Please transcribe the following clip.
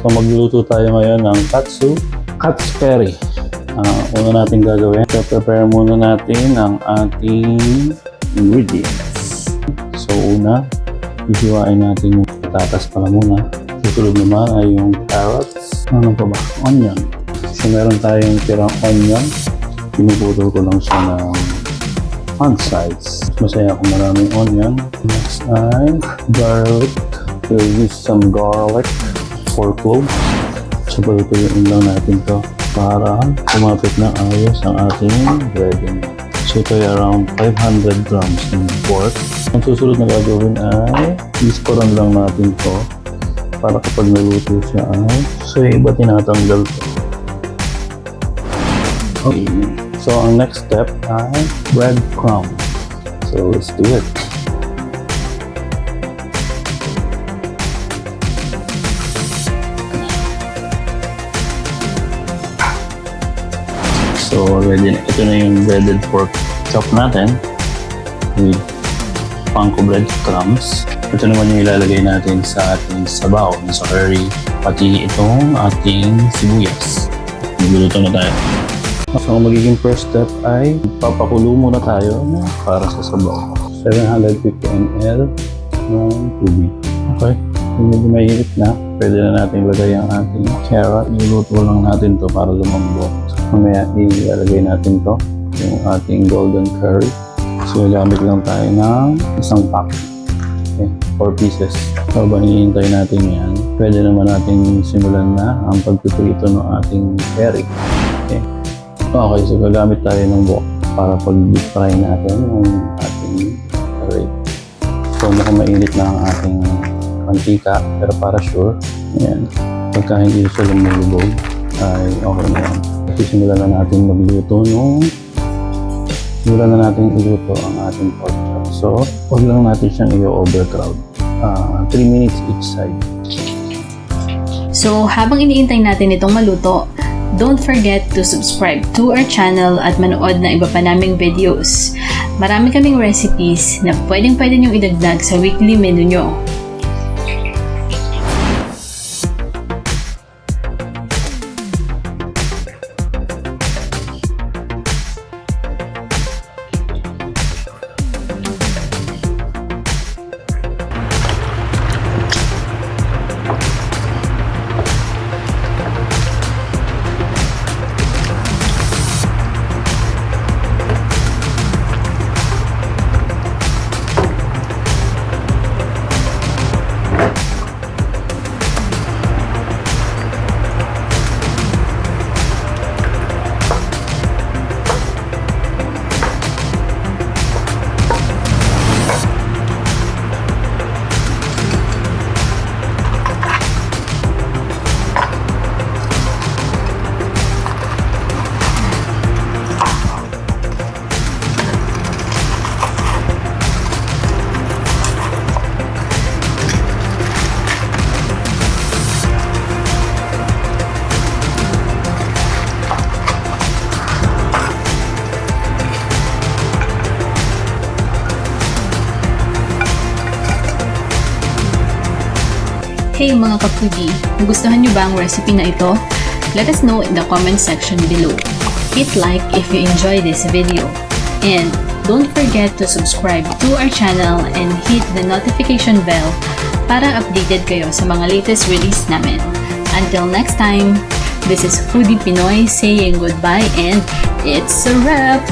So magluluto tayo ngayon ng katsu curry. Una natin gagawin, prepare muna natin ang ating ingredients. So una, hihiwain natin yung patatas pala muna. Susunod naman ay yung carrots. Ano pa ba? Onion. So meron tayong tirang onion. Pinuputol ko lang siya ng on sides. Masaya kung maraming onion. Next ay garlic. We'll use some garlic, 4 cloves. So palutuluin lang natin to para kumapit na ayos ang ating breading. So ito ay around 500 grams ng pork. Ang susunod na gagawin ay iskoran lang natin to para kapag naluto siya ay so iba tinatanggal to. Okay. So ang next step ay breadcrumb. So let's do it. So already, ito na yung breaded pork chop natin with panko breadcrumbs. Ito naman yung ilalagay natin sa ating sabaw, sa curry, pati itong ating sibuyas. Magluluto na tayo. So ang magiging first step ay papakulo muna tayo para sa sabaw. 750 ml ng tubig. Okay, kung medyo mahirap na, pwede na natin ilagay ang ating carrot. Niluto lang natin to para lumambot. Mamaya ilalagay natin to, yung ating golden curry. So gamit lang tayo ng isang pack. Okay, 4 pieces. So habang hinihintay natin yan, pwede naman natin simulan na ang pagpiprito ng ating curry. Okay. Okay, so gagamit tayo ng wok para pag-deep fry natin yung ating curry. So mukhang mainit na ang ating mantika, pero para sure, ayan, pagka hindi siya lumulubog, ay okay na yan. Simulan na natin magluto simulan na natin iluto ang ating pork chop. So, huwag lang natin siyang i-overcrowd. 3 minutes each side. So, habang iniintay natin itong maluto, don't forget to subscribe to our channel at manood na iba pa naming videos. Marami kaming recipes na pwedeng-pwede niyong idagdag sa weekly menu nyo. Hey mga ka-foodie, nagustuhan niyo ba ang recipe na ito? Let us know in the comment section below. Hit like if you enjoy this video. And don't forget to subscribe to our channel and hit the notification bell para updated kayo sa mga latest release namin. Until next time, this is Foodie Pinoy saying goodbye and it's a wrap!